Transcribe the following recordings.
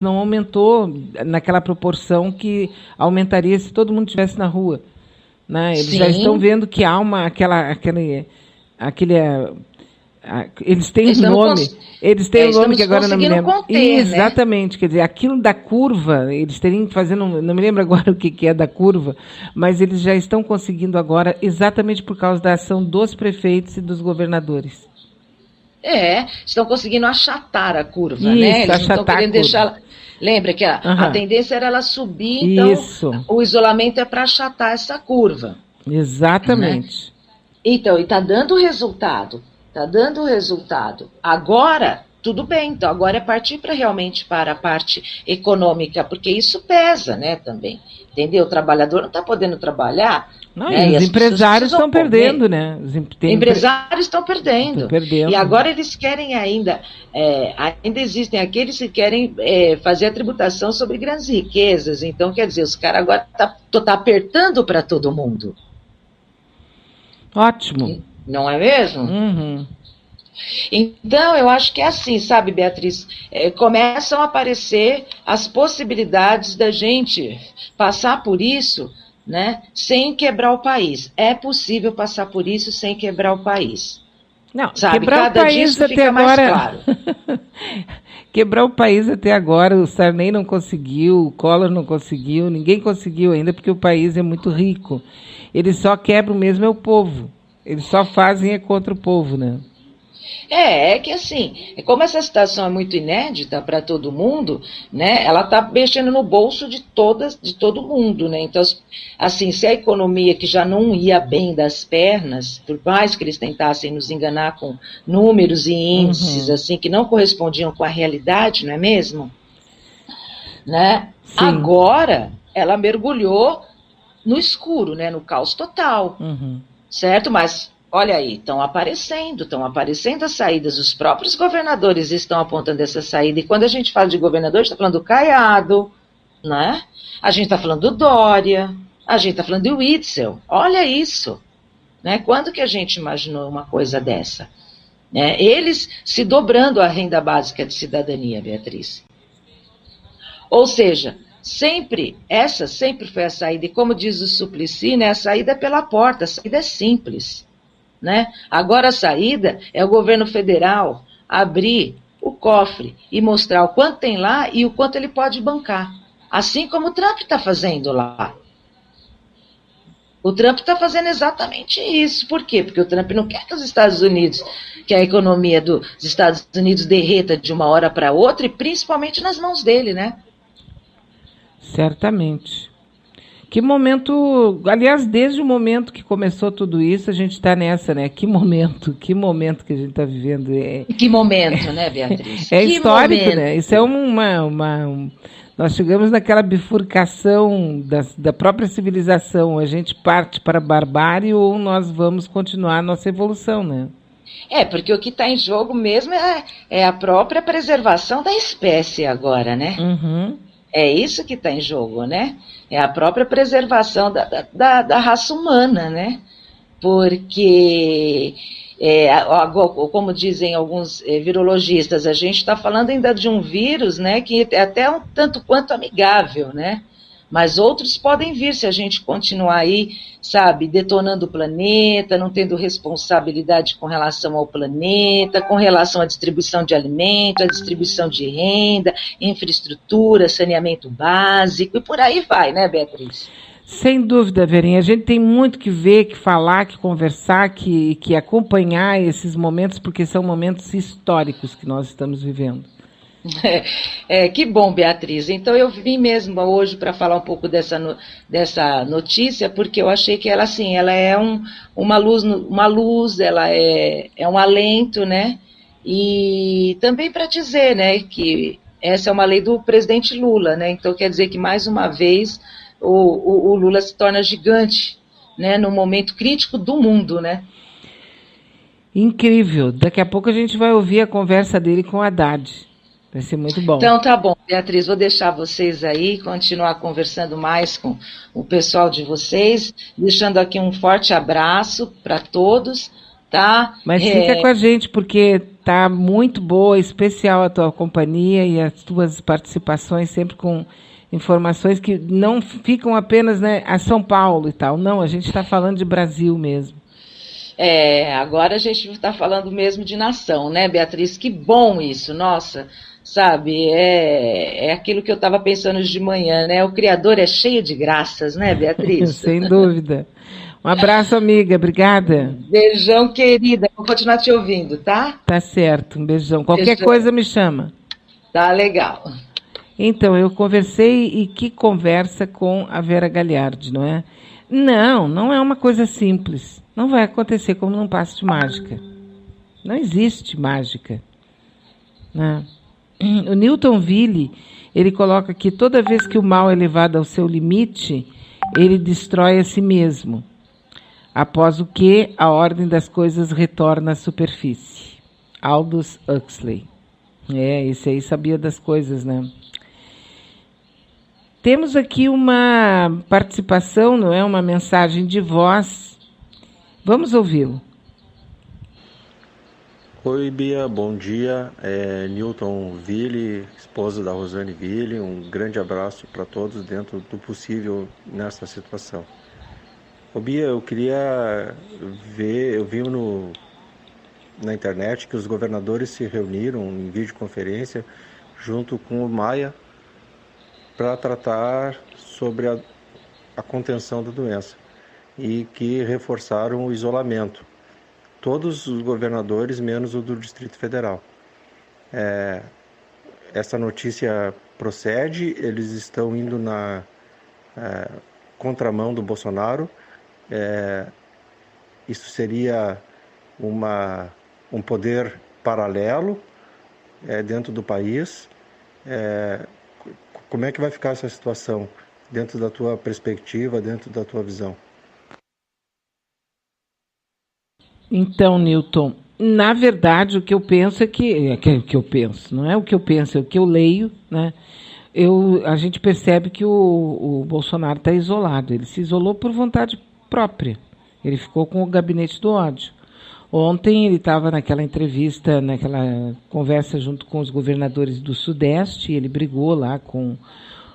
não aumentou naquela proporção que aumentaria se todo mundo estivesse na rua, né? Eles já estão Sim, vendo que há eles têm um nome, eles têm um nome que estamos agora não me conseguindo lembro. conter, né? Exatamente, quer dizer, aquilo da curva, eles teriam que fazer, não me lembro agora o que é da curva, mas eles já estão conseguindo agora, exatamente por causa da ação dos prefeitos e dos governadores. Estão conseguindo achatar a curva, né? Isso, Eles não estão achatar a querendo curva. deixar. Lembra que a Aham. tendência era ela subir, então Isso, o isolamento é para achatar essa curva, né? exatamente. Então, e está dando resultado. Está dando resultado. Agora, tudo bem. Então, agora é partir realmente para a parte econômica, porque isso pesa, né, também. Entendeu? O trabalhador não está podendo trabalar, Não, e né? E os as pessoas empresários precisam estão comer. perdendo, né? Empresários estão Estão perdendo. E perdendo. agora eles querem ainda existem aqueles que querem fazer a tributação sobre grandes riquezas. Então, quer dizer, os caras agora tá apertando para todo mundo. Ótimo. Não é mesmo? Uhum. Então, eu acho que é assim, sabe, Beatriz? Começam a aparecer as possibilidades da gente passar por isso, né, sem quebrar o país. É possível passar por isso sem quebrar o país. Não, Sabe, quebrar o cada dia país isso até fica mais agora. claro. Quebrar o país até agora, o Sarney não conseguiu, o Collor não conseguiu, ninguém conseguiu ainda, porque o país é muito rico. Eles só quebram mesmo é o povo. Eles só fazem é contra o povo, né? É que assim, como essa situação é muito inédita para todo mundo, né? Ela está mexendo no bolso de todo mundo, né? Então, assim, se a economia que já não ia bem das pernas, por mais que eles tentassem nos enganar com números e índices Uhum. assim que não correspondiam com a realidade, não é mesmo? Né? Sim. Agora ela mergulhou no escuro, né? No caos total. Uhum. Certo? Mas, olha aí, estão aparecendo as saídas, os próprios governadores estão apontando essa saída, e quando a gente fala de governador, a gente está falando do Caiado, né? A gente está falando do Dória, a gente está falando do Witzel, olha isso, né? Quando que a gente imaginou uma coisa dessa? Né? Eles se dobrando a renda básica de cidadania, Beatriz. Ou seja, essa sempre foi a saída, e como diz o Suplicy, né, a saída é pela porta, a saída é simples. Né? Agora a saída é o governo federal abrir o cofre e mostrar o quanto tem lá e o quanto ele pode bancar. Assim como o Trump está fazendo lá. O Trump está fazendo exatamente isso. Por quê? Porque o Trump não quer que os Estados Unidos, que a economia dos Estados Unidos derreta de uma hora para outra, e principalmente nas mãos dele, né? Certamente. Que momento, aliás, desde o momento que começou tudo isso, a gente está nessa, né? Que momento que a gente está vivendo. Que momento, né, Beatriz? É Que histórico, né? Isso é momento. nós chegamos naquela bifurcação da própria civilização. A gente parte para a barbárie ou nós vamos continuar a nossa evolução, né? Porque o que está em jogo mesmo é a própria preservação da espécie agora, né? Uhum. É isso que está em jogo, né? É a própria preservação da raça humana, né? Porque, como dizem alguns virologistas, a gente está falando ainda de um vírus, né, que é até um tanto quanto amigável, né? Mas outros podem vir se a gente continuar aí, sabe, detonando o planeta, não tendo responsabilidade com relação ao planeta, com relação à distribuição de alimentos, à distribuição de renda, infraestrutura, saneamento básico, e por aí vai, né, Beatriz? Sem dúvida, Verinha. A gente tem muito que ver, que falar, que conversar, que acompanhar esses momentos, porque são momentos históricos que nós estamos vivendo. Que bom, Beatriz. Então eu vim mesmo hoje para falar um pouco dessa notícia, porque eu achei que ela, assim, ela é uma luz, ela é um alento, né? E também para dizer, né, que essa é uma lei do presidente Lula, né? Então quer dizer que mais uma vez o Lula se torna gigante, né? No momento crítico do mundo, né? Incrível. Daqui a pouco a gente vai ouvir a conversa dele com a Haddad. Vai ser muito bom. Então tá bom, Beatriz, vou deixar vocês aí, continuar conversando mais com o pessoal de vocês, deixando aqui um forte abraço para todos, tá? Mas fica com a gente, porque está muito boa, especial a tua companhia e as tuas participações, sempre com informações que não ficam apenas, né, a São Paulo e tal. Não, a gente está falando de Brasil mesmo. Agora a gente está falando mesmo de nação, né, Beatriz? Que bom isso, nossa, sabe? É aquilo que eu estava pensando hoje de manhã, né? O Criador é cheio de graças, né, Beatriz? Sem dúvida. Um abraço, amiga. Obrigada. Beijão, querida. Vou continuar te ouvindo, tá? Tá certo. Um beijão. Qualquer coisa me chama. Tá legal. Então, eu conversei e que conversa com a Vera Gagliardi, não é? Não é uma coisa simples. Não vai acontecer como num passe de mágica. Não existe mágica. Né? O Newton Ville, ele coloca que toda vez que o mal é levado ao seu limite, ele destrói a si mesmo. Após o que, a ordem das coisas retorna à superfície. Aldous Huxley. Esse aí sabia das coisas, né? Temos aqui uma participação, não é? Uma mensagem de voz. Vamos ouvi-lo. Oi, Bia, bom dia. Newton Ville, esposa da Rosane Ville. Um grande abraço para todos dentro do possível nessa situação. Ô, Bia, eu queria ver, eu vi na internet que os governadores se reuniram em videoconferência junto com o Maia para tratar sobre a contenção da doença e que reforçaram o isolamento. Todos os governadores, menos o do Distrito Federal. Essa notícia procede, eles estão indo na contramão do Bolsonaro. Isso seria um poder paralelo dentro do país. Como é que vai ficar essa situação dentro da tua perspectiva, dentro da tua visão? Então, Newton, na verdade, o que eu penso não é o que eu penso, é o que eu leio, né? A gente percebe que o Bolsonaro está isolado. Ele se isolou por vontade própria. Ele ficou com o gabinete do ódio. Ontem ele estava naquela entrevista, naquela conversa junto com os governadores do Sudeste, e ele brigou lá com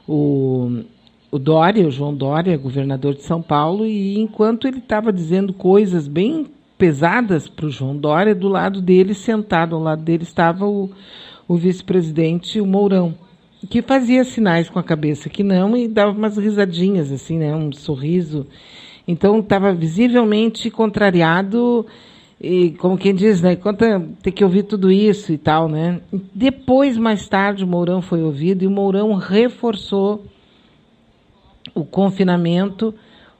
o Dória, o João Dória, governador de São Paulo, e enquanto ele estava dizendo coisas bem pesadas para o João Dória, do lado dele, sentado ao lado dele, estava o vice-presidente, o Mourão, que fazia sinais com a cabeça que não e dava umas risadinhas, assim, né, um sorriso. Então, estava visivelmente contrariado, e, como quem diz, né, tem que ouvir tudo isso e tal, né. Depois, mais tarde, o Mourão foi ouvido e o Mourão reforçou o confinamento,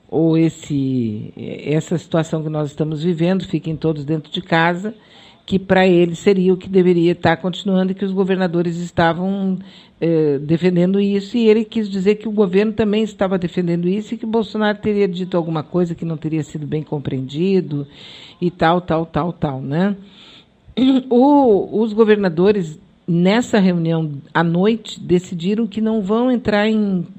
ou essa situação que nós estamos vivendo, fiquem todos dentro de casa, que para ele seria o que deveria estar continuando e que os governadores estavam defendendo isso, e ele quis dizer que o governo também estava defendendo isso e que o Bolsonaro teria dito alguma coisa que não teria sido bem compreendido e tal, né? Os governadores, nessa reunião à noite, decidiram que não vão entrar em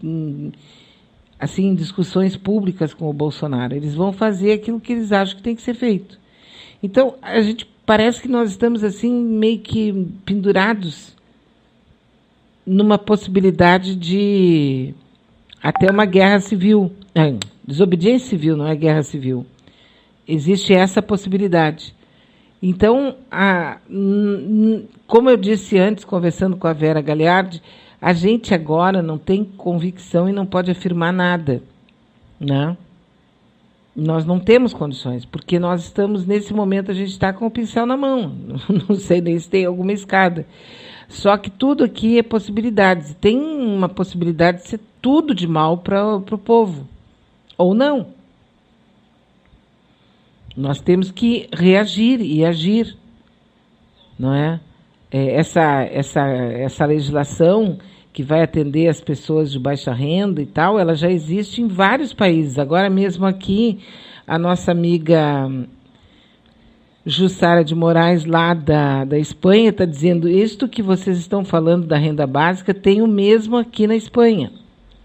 discussões públicas com o Bolsonaro. Eles vão fazer aquilo que eles acham que tem que ser feito. Então, a gente parece que nós estamos assim meio que pendurados numa possibilidade de até uma guerra civil. Desobediência civil, não é guerra civil. Existe essa possibilidade. Então, como eu disse antes, conversando com a Vera Gagliardi, a gente agora não tem convicção e não pode afirmar nada, né? Nós não temos condições, porque nós estamos, nesse momento, a gente está com o pincel na mão. Não sei nem se tem alguma escada. Só que tudo aqui é possibilidades. Tem uma possibilidade de ser tudo de mal para o povo. Ou não. Nós temos que reagir e agir. Não é? Essa legislação que vai atender as pessoas de baixa renda e tal, ela já existe em vários países. Agora mesmo aqui, a nossa amiga Jussara de Moraes, lá da Espanha, está dizendo, isto que vocês estão falando da renda básica, tem o mesmo aqui na Espanha.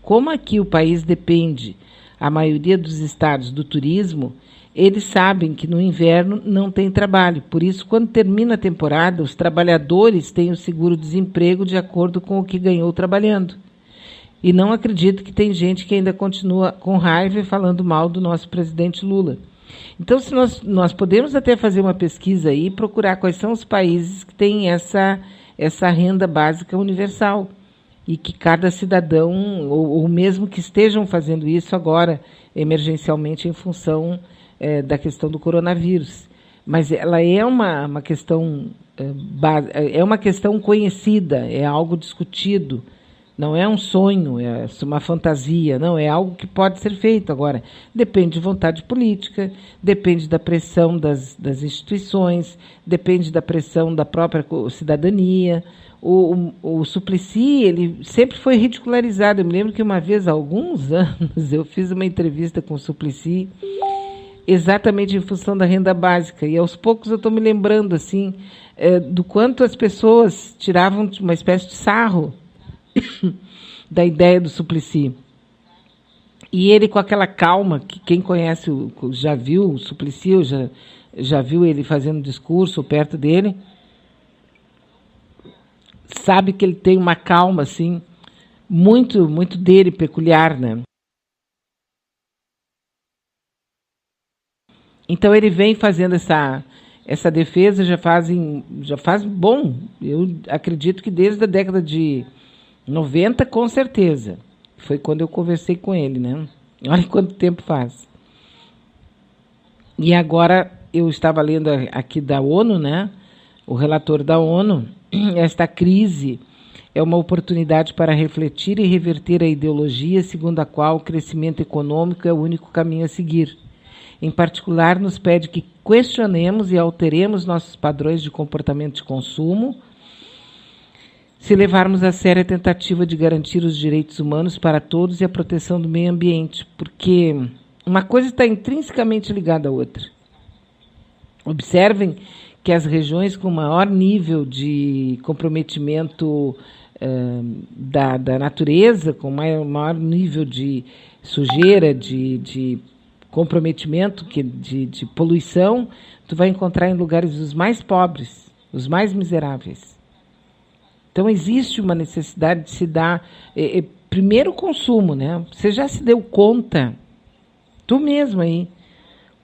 Como aqui o país depende, a maioria dos estados, do turismo, eles sabem que no inverno não tem trabalho. Por isso, quando termina a temporada, os trabalhadores têm o seguro-desemprego de acordo com o que ganhou trabalhando. E não acredito que tem gente que ainda continua com raiva e falando mal do nosso presidente Lula. Então, se nós podemos até fazer uma pesquisa aí e procurar quais são os países que têm essa renda básica universal e que cada cidadão, ou mesmo que estejam fazendo isso agora, emergencialmente, em função da questão do coronavírus. Mas ela é uma questão, é uma questão conhecida, é algo discutido. Não é um sonho, é uma fantasia, não, é algo que pode ser feito. Agora, depende de vontade política, depende da pressão das instituições, depende da pressão da própria cidadania. O Suplicy, ele sempre foi ridicularizado. Eu me lembro que uma vez, há alguns anos, eu fiz uma entrevista com o Suplicy, exatamente em função da renda básica. E aos poucos eu estou me lembrando, assim, do quanto as pessoas tiravam uma espécie de sarro da ideia do Suplicy. E ele com aquela calma, que quem conhece, já viu o Suplicy, ou já viu ele fazendo discurso perto dele, sabe que ele tem uma calma, assim, muito, muito dele, peculiar, né? Então ele vem fazendo essa defesa já faz bom, eu acredito que desde a década de 90, com certeza. Foi quando eu conversei com ele, né? Olha quanto tempo faz. E agora eu estava lendo aqui da ONU, né? O relator da ONU, esta crise é uma oportunidade para refletir e reverter a ideologia segundo a qual o crescimento econômico é o único caminho a seguir. Em particular, nos pede que questionemos e alteremos nossos padrões de comportamento de consumo, se levarmos a sério a tentativa de garantir os direitos humanos para todos e a proteção do meio ambiente, porque uma coisa está intrinsecamente ligada à outra. Observem que as regiões com maior nível de comprometimento da natureza, com maior nível de sujeira, de comprometimento, de poluição, tu vai encontrar em lugares os mais pobres, os mais miseráveis. Então, existe uma necessidade de se dar, primeiro, o consumo, né? Você já se deu conta, tu mesmo aí,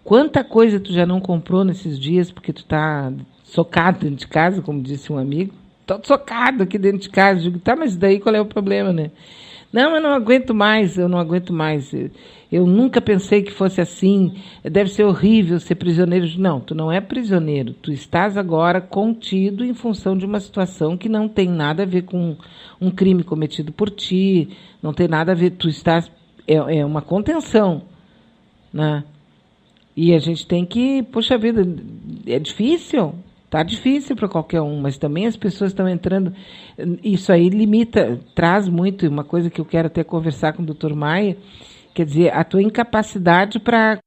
quanta coisa tu já não comprou nesses dias porque tu tá socado dentro de casa, como disse um amigo? Tô socado aqui dentro de casa. Digo, tá, mas daí qual é o problema, né? Não, eu não aguento mais. Eu nunca pensei que fosse assim. Deve ser horrível ser prisioneiro. Não, tu não é prisioneiro. Tu estás agora contido em função de uma situação que não tem nada a ver com um crime cometido por ti. Não tem nada a ver. Tu estás... É uma contenção, né? E a gente tem que... Poxa vida, é difícil... Está difícil para qualquer um, mas também as pessoas estão entrando... Isso aí limita, traz muito, uma coisa que eu quero até conversar com o Dr. Maia, quer dizer, a tua incapacidade para...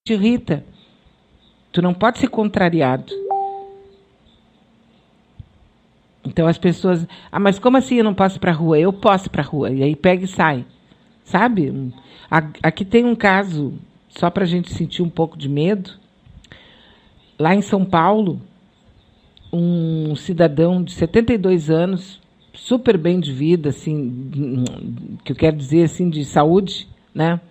te irrita. Tu não pode ser contrariado. Então as pessoas... Ah, mas como assim eu não posso ir para a rua? Eu posso ir para a rua. E aí pega e sai. Sabe? Aqui tem um caso, só para a gente sentir um pouco de medo. Lá em São Paulo, um cidadão de 72 anos, super bem de vida, assim, que eu quero dizer assim, de saúde, né?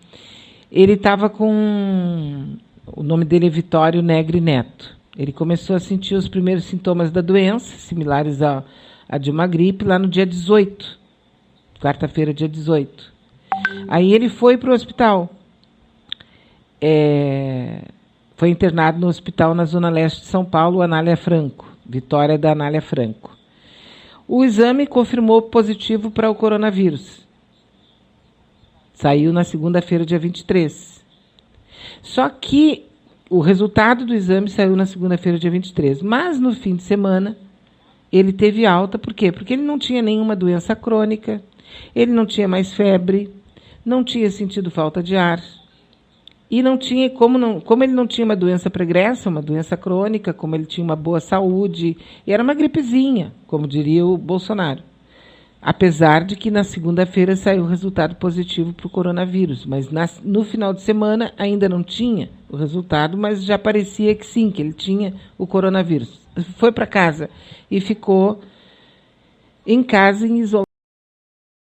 Ele estava com... O nome dele é Vitório Negri Neto. Ele começou a sentir os primeiros sintomas da doença, similares a de uma gripe, lá no dia 18, quarta-feira, dia 18. Aí ele foi para o hospital. Foi internado no hospital na Zona Leste de São Paulo, Anália Franco, Vitória da Anália Franco. O exame confirmou positivo para o coronavírus. Saiu na segunda-feira, dia 23. Só que o resultado do exame saiu na segunda-feira, dia 23. Mas no fim de semana, ele teve alta. Por quê? Porque ele não tinha nenhuma doença crônica, ele não tinha mais febre, não tinha sentido falta de ar. E não tinha, como ele não tinha uma doença pregressa, uma doença crônica, como ele tinha uma boa saúde, e era uma gripezinha, como diria o Bolsonaro. apesar de que na segunda-feira saiu o resultado positivo para o coronavírus, mas no final de semana ainda não tinha o resultado, mas já parecia que sim, que ele tinha o coronavírus. Foi para casa e ficou em casa em isolamento.